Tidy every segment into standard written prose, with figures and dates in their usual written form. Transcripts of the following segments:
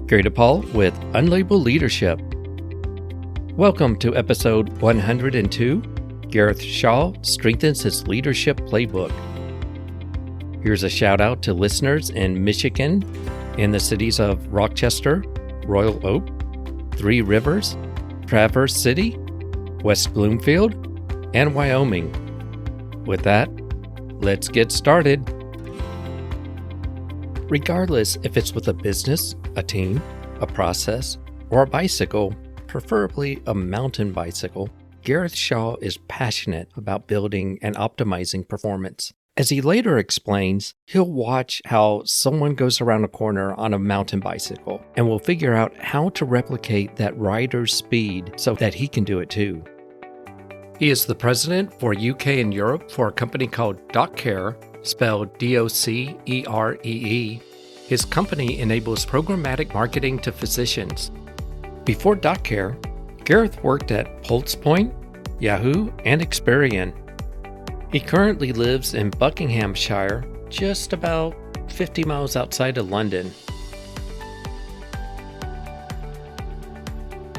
Gareth Paul with Unlabeled Leadership. Welcome to episode 102. Gareth Shaw strengthens his leadership playbook. Here's a shout out to listeners in Michigan, in the cities of Rochester, Royal Oak, Three Rivers, Traverse City, West Bloomfield, and Wyoming. With that, let's get started. Regardless if it's with a business, a team, a process, or a bicycle, preferably a mountain bicycle, Gareth Shaw is passionate about building and optimizing performance. As he later explains, he'll watch how someone goes around a corner on a mountain bicycle and will figure out how to replicate that rider's speed so that he can do it too. He is the president for UK and Europe for a company called Drucker, spelled Docceree. His company enables programmatic marketing to physicians. Before Drucker, Gareth worked at PulsePoint, Yahoo, and Experian. He currently lives in Buckinghamshire, just about 50 miles outside of London.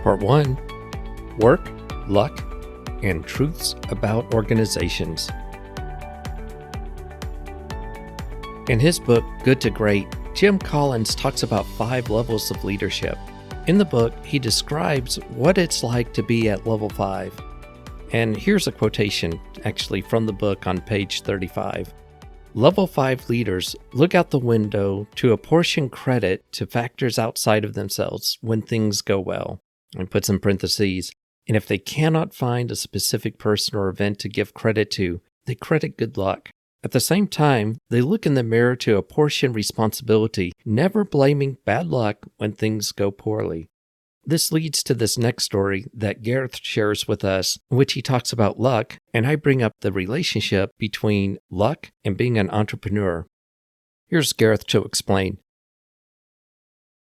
Part 1. Work, Luck, and Truths About Organizations. In his book, Good to Great, Jim Collins talks about 5 levels of leadership. In the book, he describes what it's like to be at level 5. And here's a quotation, actually, from the book on page 35. Level 5 leaders look out the window to apportion credit to factors outside of themselves when things go well, and puts in parentheses, and if they cannot find a specific person or event to give credit to, they credit good luck. At the same time, they look in the mirror to apportion responsibility, never blaming bad luck when things go poorly. This leads to this next story that Gareth shares with us, in which he talks about luck, and I bring up the relationship between luck and being an entrepreneur. Here's Gareth to explain.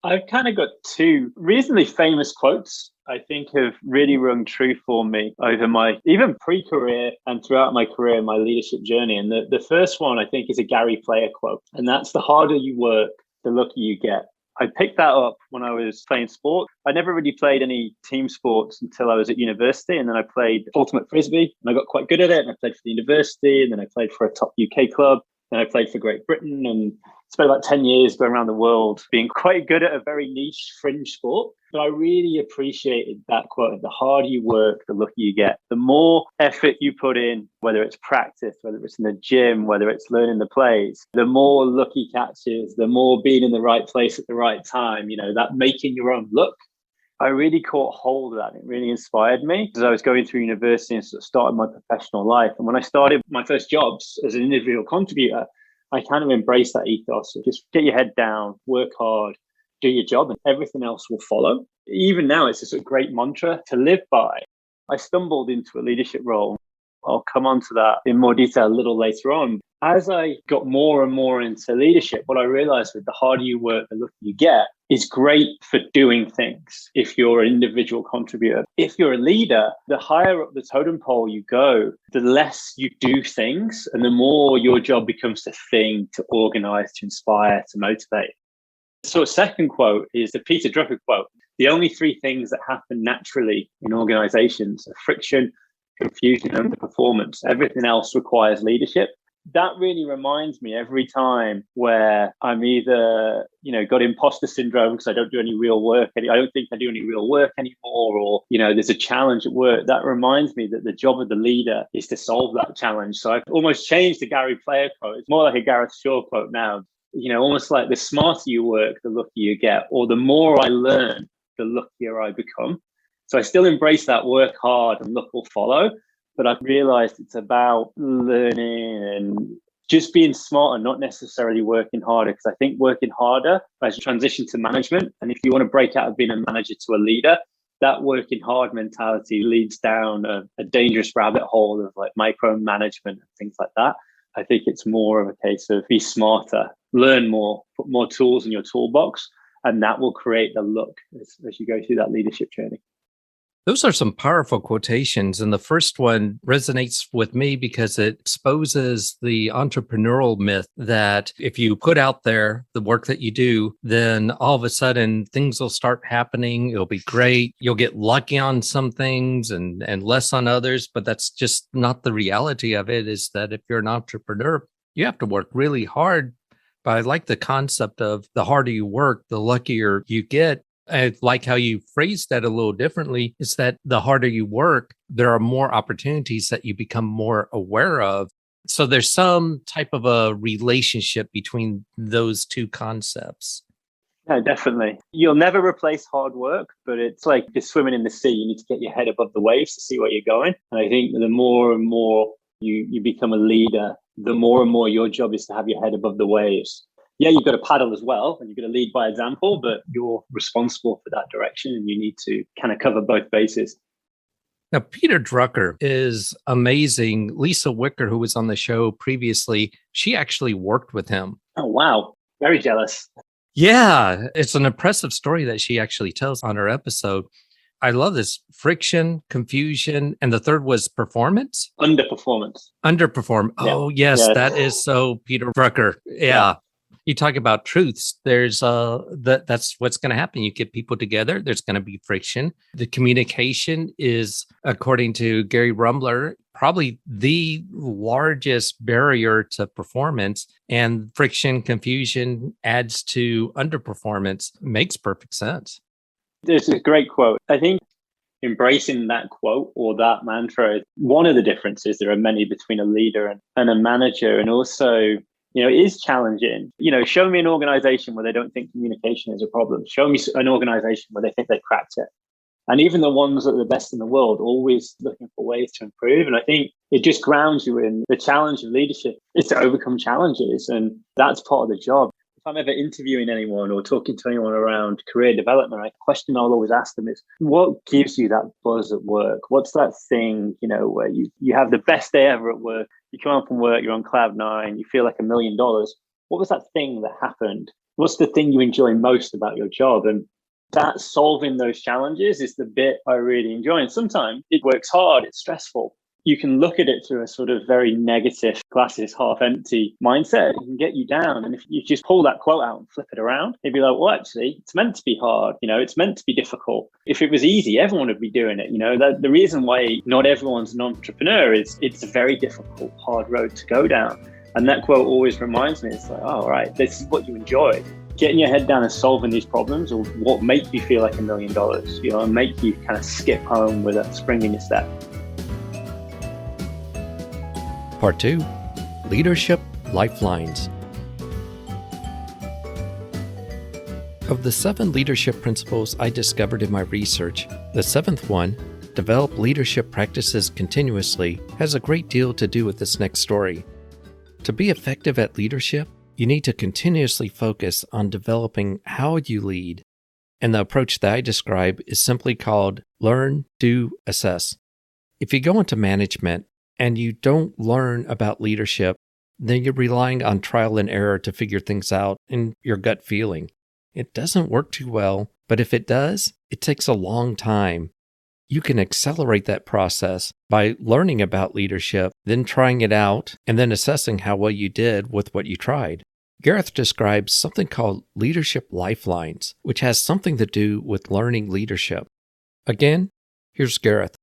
I've kind of got 2 reasonably famous quotes I think have really rung true for me over my even pre-career and throughout my career and my leadership journey. And the first one I think is a Gary Player quote, and that's the harder you work, the luckier you get. I picked that up when I was playing sport. I never really played any team sports until I was at university, and then I played ultimate frisbee and I got quite good at it, and I played for the university, and then I played for a top UK club, and I played for Great Britain, and spent about 10 years going around the world being quite good at a very niche fringe sport. But I really appreciated that quote. The harder you work, the luckier you get. The more effort you put in, whether it's practice, whether it's in the gym, whether it's learning the plays, the more lucky catches, the more being in the right place at the right time, that making your own luck. I really caught hold of that. It really inspired me as I was going through university and sort of started my professional life. And when I started my first jobs as an individual contributor, I kind of embraced that ethos. Just get your head down, work hard, do your job, and everything else will follow. Even now, it's a sort of great mantra to live by. I stumbled into a leadership role. I'll come on to that in more detail a little later on. As I got more and more into leadership, what I realized was the harder you work, the luckier you get is great for doing things if you're an individual contributor. If you're a leader, the higher up the totem pole you go, the less you do things and the more your job becomes to think, to organize, to inspire, to motivate. So a second quote is the Peter Drucker quote. The only 3 things that happen naturally in organizations are friction, confusion, and underperformance. Everything else requires leadership. That really reminds me every time where I'm either, got imposter syndrome because I don't do any real work. I don't think I do any real work anymore, or, there's a challenge at work. That reminds me that the job of the leader is to solve that challenge. So I've almost changed the Gary Player quote. It's more like a Gareth Shaw quote now. Almost like the smarter you work, the luckier you get, or the more I learn, the luckier I become. So I still embrace that work hard and luck will follow. But I've realized it's about learning and just being smarter, not necessarily working harder. Because I think working harder as you transition to management, and if you want to break out of being a manager to a leader, that working hard mentality leads down a dangerous rabbit hole of like micromanagement and things like that. I think it's more of a case of be smarter, learn more, put more tools in your toolbox, and that will create the luck as you go through that leadership journey. Those are some powerful quotations. And the first one resonates with me because it exposes the entrepreneurial myth that if you put out there the work that you do, then all of a sudden things will start happening. It'll be great. You'll get lucky on some things and less on others. But that's just not the reality of it, is that if you're an entrepreneur, you have to work really hard. But I like the concept of the harder you work, the luckier you get. I like how you phrased that a little differently, is that the harder you work, there are more opportunities that you become more aware of. So there's some type of a relationship between those two concepts. No, definitely. You'll never replace hard work, but it's like you're swimming in the sea. You need to get your head above the waves to see where you're going. And I think the more and more you become a leader, the more and more your job is to have your head above the waves. Yeah, you've got to paddle as well, and you've got to lead by example, but you're responsible for that direction, and you need to kind of cover both bases. Now, Peter Drucker is amazing. Lisa Wicker, who was on the show previously, she actually worked with him. Oh, wow. Very jealous. Yeah, it's an impressive story that she actually tells on her episode. I love this: friction, confusion, and the third was performance? Underperformance. Underperform. Yeah. Oh, yes, that is so Peter Drucker. Yeah. You talk about truths. There's that's what's going to happen. You get people together, there's going to be friction. The communication is, according to Gary Rumbler, probably the largest barrier to performance, and friction, confusion adds to underperformance. Makes perfect sense. There's a great quote. I think embracing that quote or that mantra, one of the differences, there are many between a leader and a manager, and also, it is challenging. Show me an organization where they don't think communication is a problem. Show me an organization where they think they cracked it. And even the ones that are the best in the world, always looking for ways to improve. And I think it just grounds you in the challenge of leadership is to overcome challenges. And that's part of the job. If I'm ever interviewing anyone or talking to anyone around career development, a question I'll always ask them is, what gives you that buzz at work? What's that thing, where you have the best day ever at work? You come home from work, you're on cloud nine, you feel like $1 million. What was that thing that happened? What's the thing you enjoy most about your job? And that solving those challenges is the bit I really enjoy. And sometimes it works hard, it's stressful. You can look at it through a sort of very negative, glass is half empty mindset. It can get you down. And if you just pull that quote out and flip it around, you'd be like, well, actually, it's meant to be hard. It's meant to be difficult. If it was easy, everyone would be doing it. The reason why not everyone's an entrepreneur is it's a very difficult, hard road to go down. And that quote always reminds me, it's like, oh, all right, this is what you enjoy. Getting your head down and solving these problems or what make you feel like $1 million, and make you kind of skip home with a spring in your step. Part 2, Leadership Lifelines. Of the 7 leadership principles I discovered in my research, the 7th one, develop leadership practices continuously, has a great deal to do with this next story. To be effective at leadership, you need to continuously focus on developing how you lead. And the approach that I describe is simply called learn, do, assess. If you go into management and you don't learn about leadership, then you're relying on trial and error to figure things out and your gut feeling. It doesn't work too well, but if it does, it takes a long time. You can accelerate that process by learning about leadership, then trying it out, and then assessing how well you did with what you tried. Gareth describes something called leadership lifelines, which has something to do with learning leadership. Again, here's Gareth.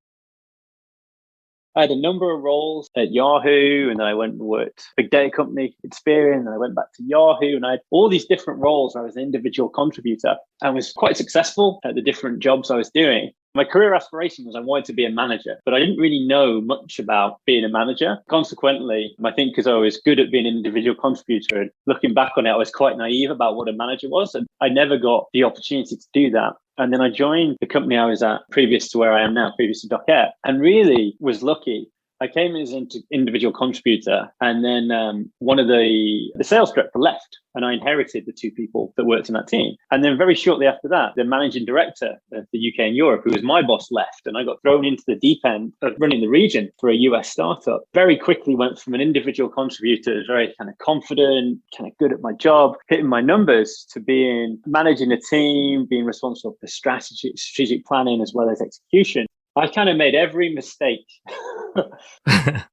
I had a number of roles at Yahoo, and then I went and worked big data company, Experian, and I went back to Yahoo, and I had all these different roles. I was an individual contributor and was quite successful at the different jobs I was doing. My career aspiration was I wanted to be a manager, but I didn't really know much about being a manager. Consequently, I think because I was good at being an individual contributor and looking back on it, I was quite naive about what a manager was. And I never got the opportunity to do that. And then I joined the company I was at previous to where I am now, previous to Drucker, and really was lucky. I came in as an individual contributor, and then one of the sales director left, and I inherited the two people that worked in that team. And then very shortly after that, the managing director of the UK and Europe, who was my boss, left, and I got thrown into the deep end of running the region for a US startup. Very quickly went from an individual contributor, very kind of confident, kind of good at my job, hitting my numbers, to being managing a team, being responsible for strategic planning as well as execution. I kind of made every mistake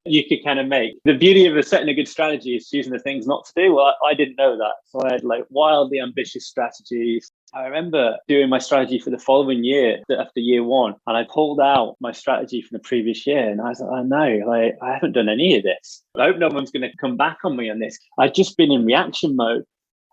you could kind of make. The beauty of setting a good strategy is choosing the things not to do. Well, I didn't know that. So I had like wildly ambitious strategies. I remember doing my strategy for the following year after year one, and I pulled out my strategy from the previous year. And I was like, oh no, I haven't done any of this. I hope no one's going to come back on me on this. I'd just been in reaction mode.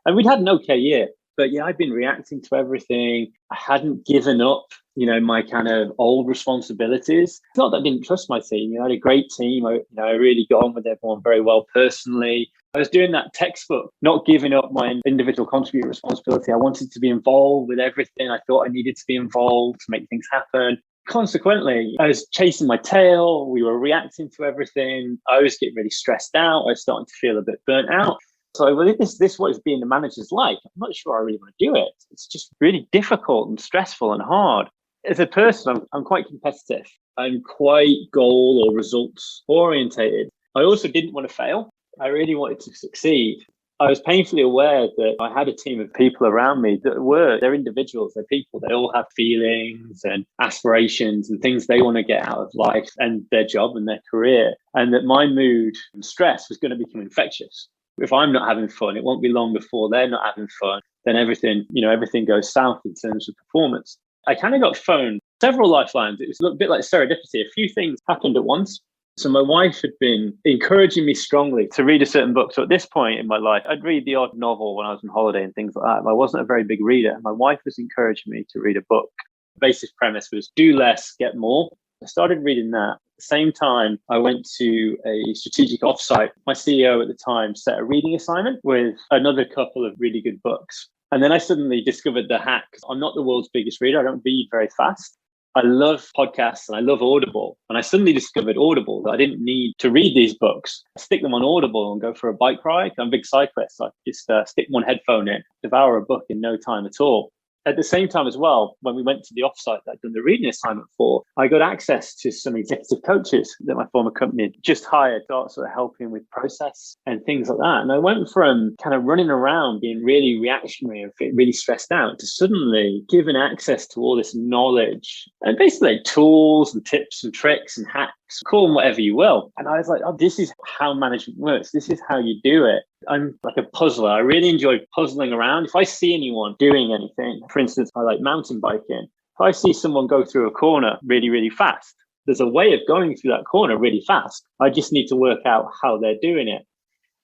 And we'd had an okay year. But yeah, I'd been reacting to everything. I hadn't given up, my kind of old responsibilities. It's not that I didn't trust my team. I had a great team. I really got on with everyone very well personally. I was doing that textbook, not giving up my individual contributor responsibility. I wanted to be involved with everything. I thought I needed to be involved to make things happen. Consequently, I was chasing my tail. We were reacting to everything. I was getting really stressed out. I was starting to feel a bit burnt out. So, well, if this what being the manager's like, I'm not sure I really want to do it. It's just really difficult and stressful and hard. As a person, I'm quite competitive. I'm quite goal or results orientated. I also didn't want to fail. I really wanted to succeed. I was painfully aware that I had a team of people around me they're individuals, they're people. They all have feelings and aspirations and things they want to get out of life and their job and their career. And that my mood and stress was going to become infectious. If I'm not having fun, it won't be long before they're not having fun. Then everything goes south in terms of performance. I kind of got phoned several lifelines. It was a bit like serendipity. A few things happened at once. So my wife had been encouraging me strongly to read a certain book. So at this point in my life, I'd read the odd novel when I was on holiday and things like that. I wasn't a very big reader. My wife was encouraging me to read a book. The basic premise was do less, get more. I started reading that. At the same time, I went to a strategic offsite. My CEO at the time set a reading assignment with another couple of really good books. And then I suddenly discovered the hack. I'm not the world's biggest reader. I don't read very fast. I love podcasts and I love Audible. And I suddenly discovered Audible, that I didn't need to read these books. I stick them on Audible and go for a bike ride. I'm a big cyclist. So I just stick one headphone in, devour a book in no time at all. At the same time as well, when we went to the offsite that I'd done the reading assignment for, I got access to some executive coaches that my former company had just hired to sort of helping with process and things like that. And I went from kind of running around being really reactionary and really stressed out to suddenly given access to all this knowledge and basically tools and tips and tricks and hacks, call them whatever you will. And I was like, oh, this is how management works. This is how you do it. I'm like a puzzler. I really enjoy puzzling around. If I see anyone doing anything, for instance, I like mountain biking. If I see someone go through a corner really, really fast, there's a way of going through that corner really fast. I just need to work out how they're doing it.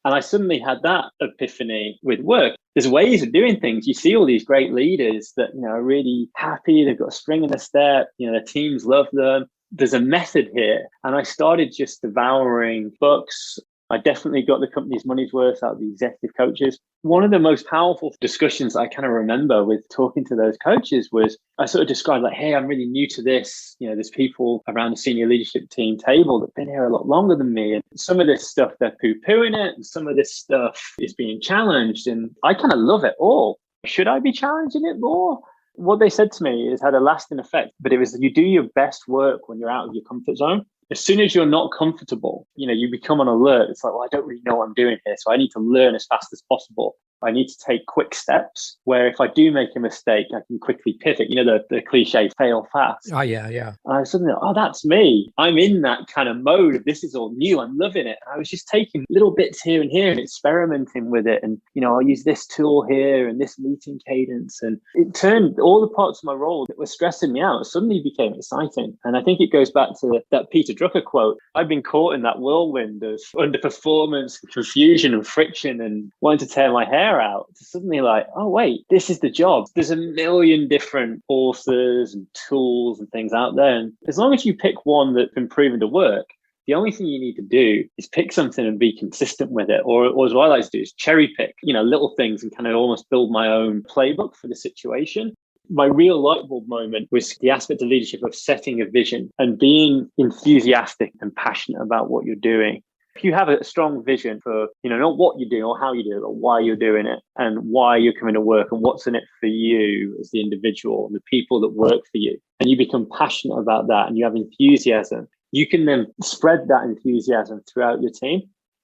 And I suddenly had that epiphany with work. There's ways of doing things. You see all these great leaders that, are really happy. They've got a spring in their step. Their teams love them. There's a method here. And I started just devouring books. I definitely got the company's money's worth out of the executive coaches. One of the most powerful discussions I kind of remember with talking to those coaches was I sort of described like, hey, I'm really new to this. There's people around the senior leadership team table that've been here a lot longer than me. And some of this stuff, they're poo-pooing it. And some of this stuff is being challenged. And I kind of love it all. Should I be challenging it more? What they said to me has had a lasting effect, but it was you do your best work when you're out of your comfort zone. As soon as you're not comfortable, you become on alert. It's like, well, I don't really know what I'm doing here. So I need to learn as fast as possible. I need to take quick steps where if I do make a mistake, I can quickly pivot. The cliche, fail fast. Oh, yeah. And I was suddenly, that's me. I'm in that kind of mode of this is all new. I'm loving it. And I was just taking little bits here and here and experimenting with it. And, I'll use this tool here and this meeting cadence. And it turned all the parts of my role that were stressing me out suddenly became exciting. And I think it goes back to that Peter Drucker quote. I've been caught in that whirlwind of underperformance, confusion and friction and wanting to tear my hair out to suddenly like, oh wait, this is the job. There's a million different authors and tools and things out there. And as long as you pick one that's been proven to work, the only thing you need to do is pick something and be consistent with it. Or as what I like to do is cherry pick, little things and kind of almost build my own playbook for the situation. My real light bulb moment was the aspect of leadership of setting a vision and being enthusiastic and passionate about what you're doing. If you have a strong vision for, not what you're doing or how you do it, but why you're doing it and why you're coming to work and what's in it for you as the individual and the people that work for you, and you become passionate about that and you have enthusiasm, you can then spread that enthusiasm throughout your team.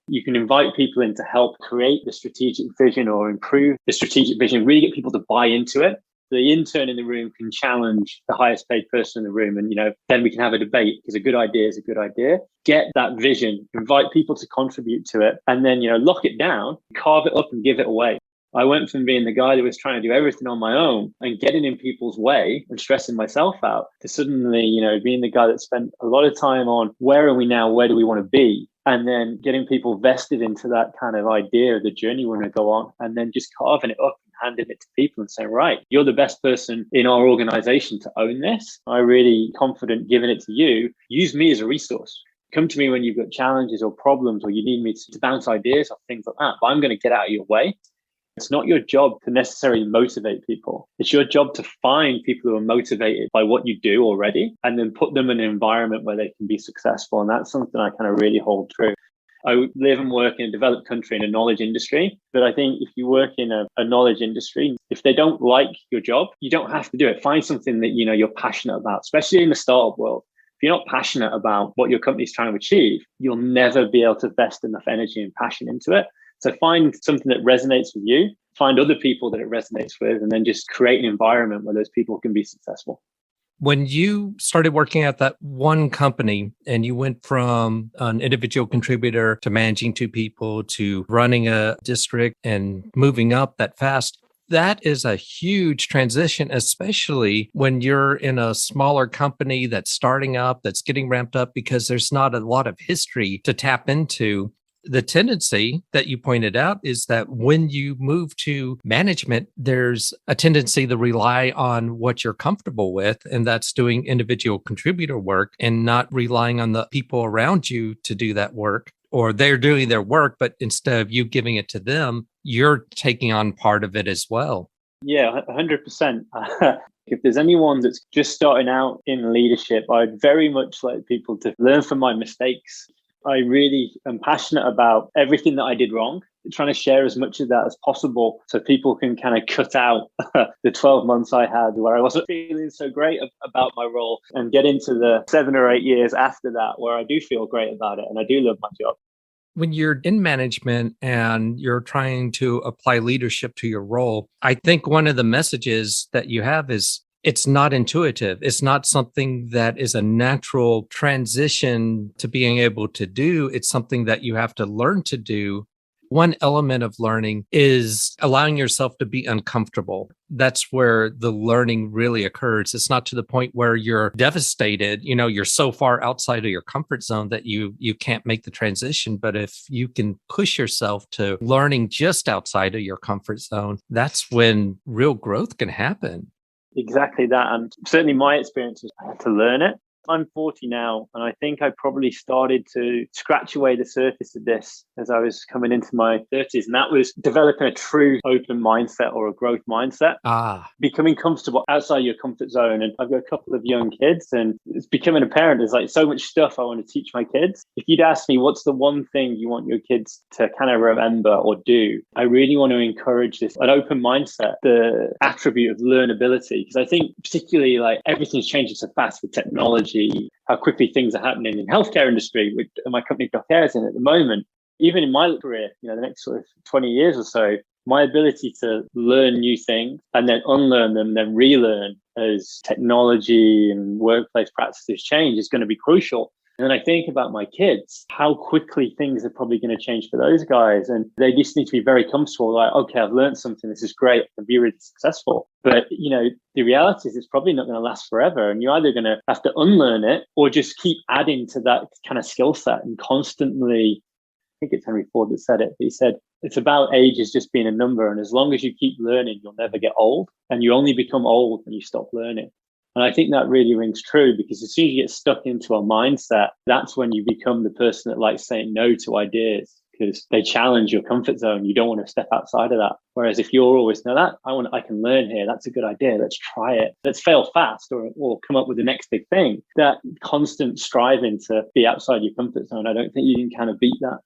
You can invite people in to help create the strategic vision or improve the strategic vision, really get people to buy into it. The intern in the room can challenge the highest paid person in the room. And, then we can have a debate because a good idea is a good idea. Get that vision, invite people to contribute to it, and then, lock it down, carve it up and give it away. I went from being the guy that was trying to do everything on my own and getting in people's way and stressing myself out to suddenly, being the guy that spent a lot of time on where are we now? Where do we want to be? And then getting people vested into that kind of idea of the journey we want to go on, and then just carving it up and handing it to people and saying, right, you're the best person in our organization to own this. I'm really confident giving it to you. Use me as a resource. Come to me when you've got challenges or problems or you need me to bounce ideas or things like that. But I'm going to get out of your way. It's not your job to necessarily motivate people. It's your job to find people who are motivated by what you do already and then put them in an environment where they can be successful. And that's something I kind of really hold true. I live and work in a developed country in a knowledge industry. But I think if you work in a knowledge industry, if they don't like your job, you don't have to do it. Find something that, you're passionate about, especially in the startup world. If you're not passionate about what your company's trying to achieve, you'll never be able to invest enough energy and passion into it. So find something that resonates with you, find other people that it resonates with, and then just create an environment where those people can be successful. When you started working at that one company and you went from an individual contributor to managing two people to running a district and moving up that fast, that is a huge transition, especially when you're in a smaller company that's starting up, that's getting ramped up, because there's not a lot of history to tap into. The tendency that you pointed out is that when you move to management, there's a tendency to rely on what you're comfortable with, and that's doing individual contributor work and not relying on the people around you to do that work, or they're doing their work, but instead of you giving it to them, you're taking on part of it as well. Yeah, 100%. If there's anyone that's just starting out in leadership, I'd very much like people to learn from my mistakes. I really am passionate about everything that I did wrong, trying to share as much of that as possible so people can kind of cut out the 12 months I had where I wasn't feeling so great about my role and get into the 7 or 8 years after that where I do feel great about it and I do love my job. When you're in management and you're trying to apply leadership to your role, I think one of the messages that you have is it's not intuitive. It's not something that is a natural transition to being able to do. It's something that you have to learn to do. One element of learning is allowing yourself to be uncomfortable. That's where the learning really occurs. It's not to the point where you're devastated, you're so far outside of your comfort zone that you can't make the transition. But if you can push yourself to learning just outside of your comfort zone, that's when real growth can happen. Exactly that. And certainly my experience was I had to learn it. I'm 40 now, and I think I probably started to scratch away the surface of this as I was coming into my 30s. And that was developing a true open mindset or a growth mindset. Becoming comfortable outside your comfort zone. And I've got a couple of young kids, and it's becoming a parent. There's like so much stuff I want to teach my kids. If you'd ask me, what's the one thing you want your kids to kind of remember or do? I really want to encourage an open mindset, the attribute of learnability, because I think particularly like everything's changing so fast with technology, how quickly things are happening in the healthcare industry, which my company Drucker is in at the moment. Even in my career, the next sort of 20 years or so, my ability to learn new things and then unlearn them, then relearn as technology and workplace practices change is going to be crucial. And then I think about my kids, how quickly things are probably going to change for those guys. And they just need to be very comfortable, like, okay, I've learned something. This is great. I can be really successful. But, the reality is it's probably not going to last forever. And you're either going to have to unlearn it or just keep adding to that kind of skill set and constantly, I think it's Henry Ford that said it, but he said, it's about age is just being a number. And as long as you keep learning, you'll never get old. And you only become old when you stop learning. And I think that really rings true because as soon as you get stuck into a mindset, that's when you become the person that likes saying no to ideas. because they challenge your comfort zone. You don't want to step outside of that. Whereas if you're always, no, I can learn here. That's a good idea. Let's try it. Let's fail fast or come up with the next big thing. That constant striving to be outside your comfort zone, I don't think you can kind of beat that.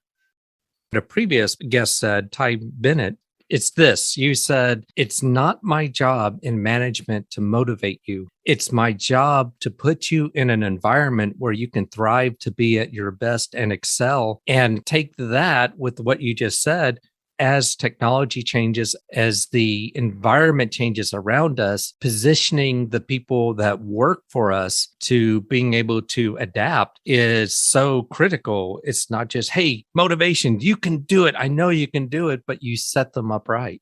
A previous guest said, Ty Bennett, it's this. You said, it's not my job in management to motivate you. It's my job to put you in an environment where you can thrive, to be at your best and excel. And take that with what you just said. As technology changes, as the environment changes around us, positioning the people that work for us to being able to adapt is so critical. It's not just, hey, motivation, you can do it. I know you can do it, but you set them up right.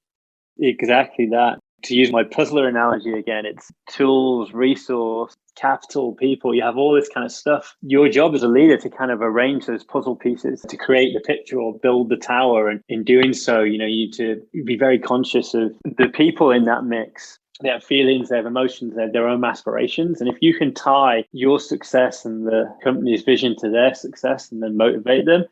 Exactly that. To use my puzzler analogy again, it's tools, resource, capital, people. You have all this kind of stuff. Your job as a leader to kind of arrange those puzzle pieces to create the picture or build the tower. And in doing so, you need to be very conscious of the people in that mix. They have feelings, they have emotions, they have their own aspirations. And if you can tie your success and the company's vision to their success and then motivate them,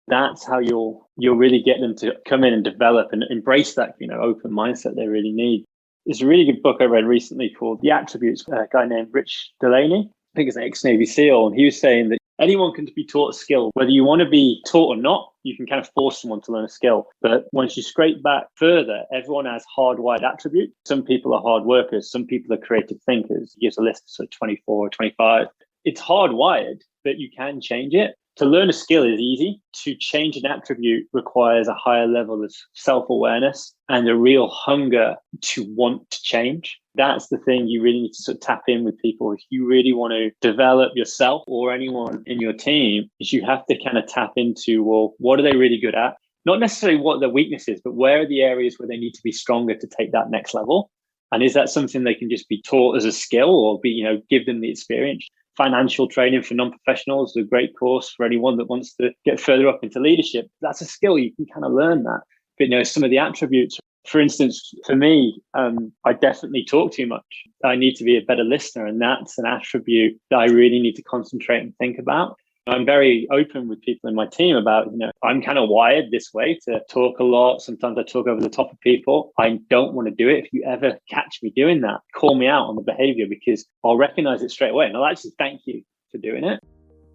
that's how you'll really get them to come in and develop and embrace that, open mindset they really need. There's a really good book I read recently called The Attributes, a guy named Rich Delaney. I think he's an ex-Navy SEAL. And he was saying that anyone can be taught a skill. Whether you want to be taught or not, you can kind of force someone to learn a skill. But once you scrape back further, everyone has hardwired attributes. Some people are hard workers. Some people are creative thinkers. He gives a list of sort of 24 or 25. It's hardwired, but you can change it. To learn a skill is easy. To change an attribute requires a higher level of self-awareness and a real hunger to want to change. That's the thing you really need to sort of tap in with people. If you really want to develop yourself or anyone in your team, is you have to kind of tap into, well, what are they really good at? Not necessarily what their weakness is, but where are the areas where they need to be stronger to take that next level? And is that something they can just be taught as a skill or give them the experience? Financial training for non-professionals is a great course for anyone that wants to get further up into leadership. That's a skill. You can kind of learn that. But some of the attributes, for instance, for me, I definitely talk too much. I need to be a better listener. And that's an attribute that I really need to concentrate and think about. I'm very open with people in my team about, I'm kind of wired this way to talk a lot. Sometimes I talk over the top of people. I don't want to do it. If you ever catch me doing that, call me out on the behavior because I'll recognize it straight away. And I'll actually thank you for doing it.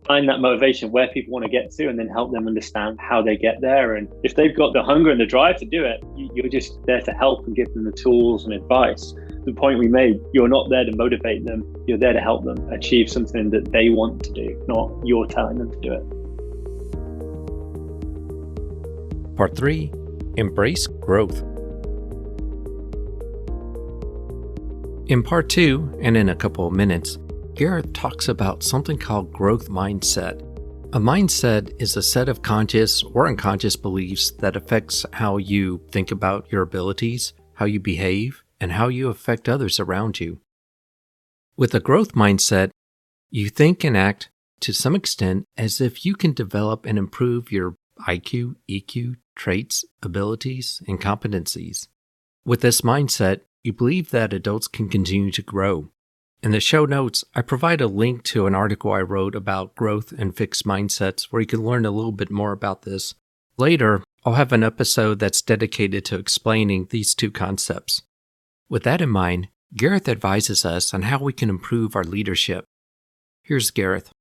Find that motivation where people want to get to and then help them understand how they get there. And if they've got the hunger and the drive to do it, you're just there to help and give them the tools and advice. The point we made, you're not there to motivate them. You're there to help them achieve something that they want to do, not you're telling them to do it. Part 3, Embrace Growth. In Part 2, and in a couple of minutes, Gareth talks about something called growth mindset. A mindset is a set of conscious or unconscious beliefs that affects how you think about your abilities, how you behave, and how you affect others around you. With a growth mindset, you think and act to some extent as if you can develop and improve your IQ, EQ, traits, abilities, and competencies. With this mindset, you believe that adults can continue to grow. In the show notes, I provide a link to an article I wrote about growth and fixed mindsets where you can learn a little bit more about this. Later, I'll have an episode that's dedicated to explaining these two concepts. With that in mind, Gareth advises us on how we can improve our leadership. Here's Gareth.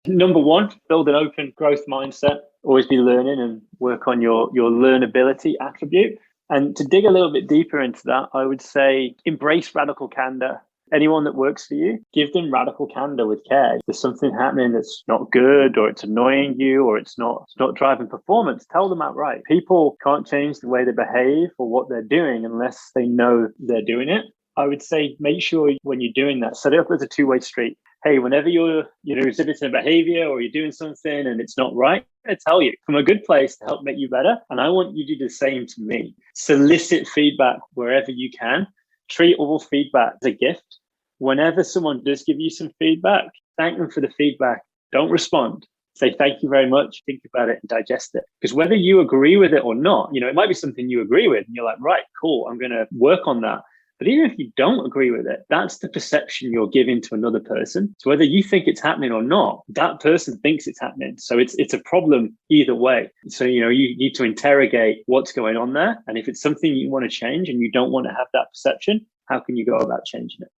Number 1, build an open growth mindset. Always be learning and work on your learnability attribute. And to dig a little bit deeper into that, I would say embrace radical candor. Anyone that works for you, give them radical candor with care. If there's something happening that's not good or it's annoying you or it's not driving performance, tell them outright. People can't change the way they behave or what they're doing unless they know they're doing it. I would say make sure when you're doing that, set it up as a two-way street. Hey, whenever you're exhibiting a behavior or you're doing something and it's not right, I tell you from a good place to help make you better. And I want you to do the same to me. Solicit feedback wherever you can. Treat all feedback as a gift. Whenever someone does give you some feedback, thank them for the feedback. Don't respond. Say thank you very much. Think about it and digest it. Because whether you agree with it or not, it might be something you agree with and you're like, right, cool, I'm going to work on that. But even if you don't agree with it, that's the perception you're giving to another person. So whether you think it's happening or not, that person thinks it's happening. So it's a problem either way. So, you need to interrogate what's going on there. And if it's something you want to change and you don't want to have that perception, how can you go about changing it?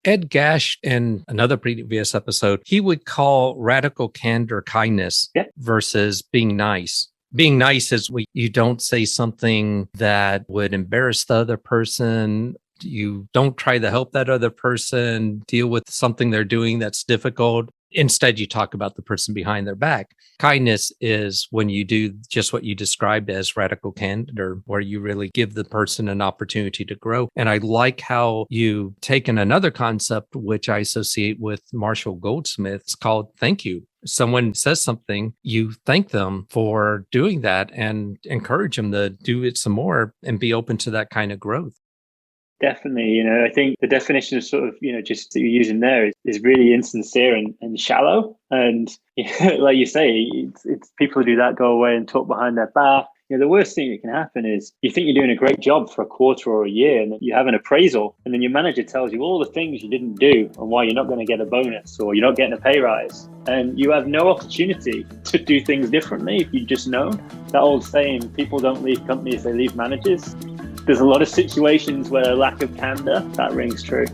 Ed Gash, in another previous episode, he would call radical candor kindness versus being nice. Being nice is you don't say something that would embarrass the other person. You don't try to help that other person deal with something they're doing that's difficult. Instead, you talk about the person behind their back. Kindness is when you do just what you described as radical candor, where you really give the person an opportunity to grow. And I like how you've taken another concept, which I associate with Marshall Goldsmith. It's called thank you. Someone says something, you thank them for doing that and encourage them to do it some more and be open to that kind of growth. Definitely. I think the definition of sort of, just that you're using there is really insincere and shallow. And like you say, it's people who do that go away and talk behind their back. The worst thing that can happen is you think you're doing a great job for a quarter or a year, and then you have an appraisal, and then your manager tells you all the things you didn't do and why you're not going to get a bonus or you're not getting a pay rise. And you have no opportunity to do things differently if you just know. That old saying, people don't leave companies, they leave managers. There's a lot of situations where a lack of candor, that rings true.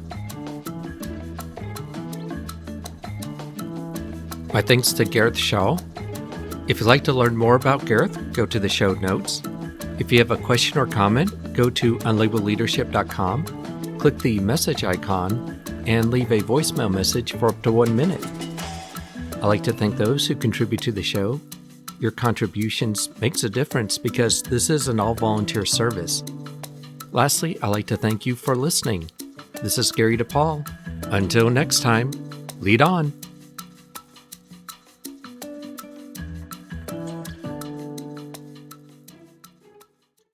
My thanks to Gareth Shaw. If you'd like to learn more about Gareth, go to the show notes. If you have a question or comment, go to unlabelledarship.com, click the message icon, and leave a voicemail message for up to 1 minute. I'd like to thank those who contribute to the show. Your contributions makes a difference because this is an all-volunteer service. Lastly, I'd like to thank you for listening. This is Gary DePaul. Until next time, lead on.